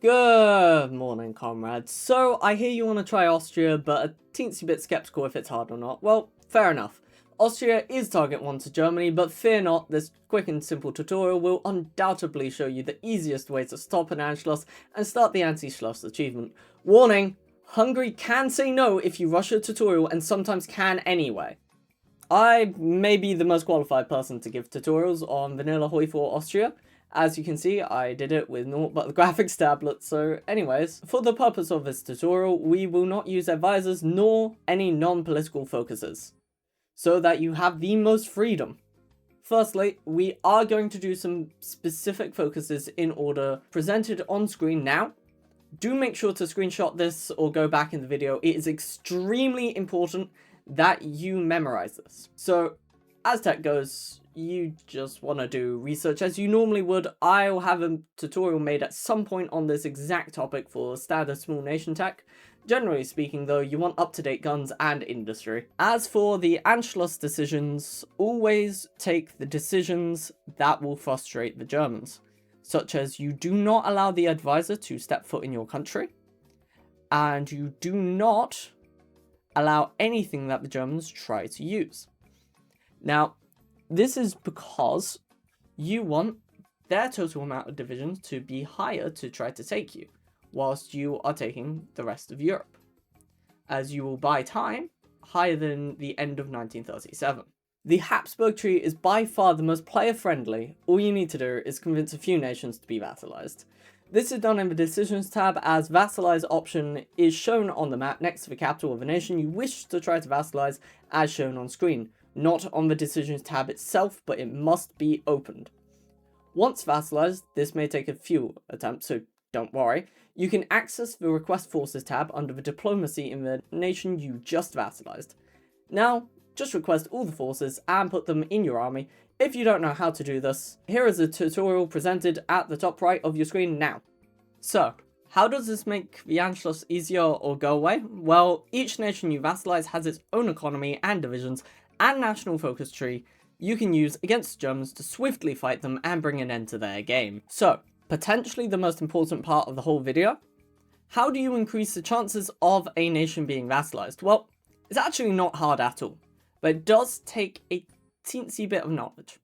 Good morning, comrades. So, I hear you want to try Austria, but a teensy bit skeptical if it's hard or not. Well, fair enough. Austria is target 1 to Germany, but fear not, this quick and simple tutorial will undoubtedly show you the easiest way to stop an Anschluss and start the Anti-schluss achievement. Warning, Hungary can say no if you rush a tutorial and sometimes can anyway. I may be the most qualified person to give tutorials on vanilla HOI4 Austria. As you can see, I did it with naught but the graphics tablet, so anyways, for the purpose of this tutorial, we will not use advisors nor any non-political focuses, so that you have the most freedom. Firstly, we are going to do some specific focuses in order presented on screen now. Do make sure to screenshot this or go back in the video. It is extremely important that you memorize this. So, as tech goes, you just want to do research as you normally would. I'll have a tutorial made at some point on this exact topic for standard small nation tech. Generally speaking though, you want up-to-date guns and industry. As for the Anschluss decisions, always take the decisions that will frustrate the Germans, such as you do not allow the advisor to step foot in your country, and you do not allow anything that the Germans try to use. Now, this is because you want their total amount of divisions to be higher to try to take you, whilst you are taking the rest of Europe, as you will buy time higher than the end of 1937. The Hapsburg Tree is by far the most player-friendly. All you need to do is convince a few nations to be vassalized. This is done in the Decisions tab, as Vassalize option is shown on the map next to the capital of a nation you wish to try to vassalize, as shown on screen. Not on the Decisions tab itself, but it must be opened. Once vassalized, this may take a few attempts, so don't worry. You can access the Request Forces tab under the Diplomacy in the nation you just vassalized. Now, just request all the forces and put them in your army. If you don't know how to do this, here is a tutorial presented at the top right of your screen now. So, how does this make the Anschluss easier or go away? Well, each nation you vassalize has its own economy and divisions, and national focus tree you can use against the Germans to swiftly fight them and bring an end to their game. So, potentially the most important part of the whole video, how do you increase the chances of a nation being vassalized? Well, it's actually not hard at all, but it does take a teensy bit of knowledge.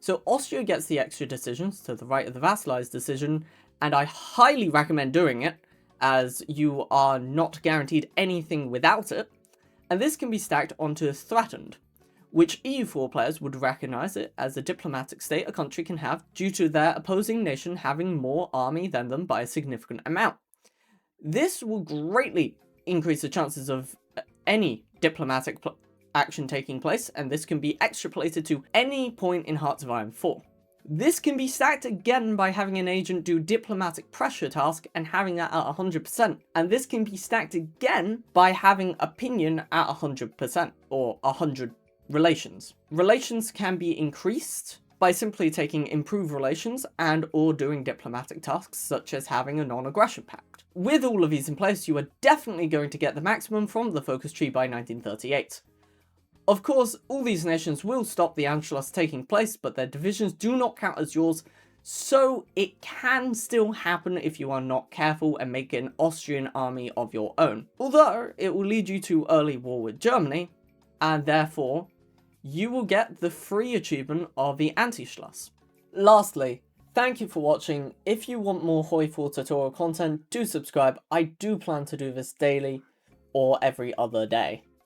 So Austria gets the extra decisions to the right of the vassalized decision, and I highly recommend doing it, as you are not guaranteed anything without it, and this can be stacked onto threatened, which EU4 players would recognise it as a diplomatic state a country can have due to their opposing nation having more army than them by a significant amount. This will greatly increase the chances of any diplomatic action taking place, and this can be extrapolated to any point in Hearts of Iron 4. This can be stacked again by having an agent do diplomatic pressure task and having that at 100%, and this can be stacked again by having opinion at 100%, or 100 relations. Relations can be increased by simply taking improved relations and or doing diplomatic tasks such as having a non-aggression pact. With all of these in place, you are definitely going to get the maximum from the focus tree by 1938. Of course, all these nations will stop the Anschluss taking place, but their divisions do not count as yours, so it can still happen if you are not careful and make an Austrian army of your own. Although, it will lead you to early war with Germany, and therefore, you will get the free achievement of the Anti-schluss. Lastly, thank you for watching. If you want more HOI4 tutorial content, do subscribe. I do plan to do this daily or every other day.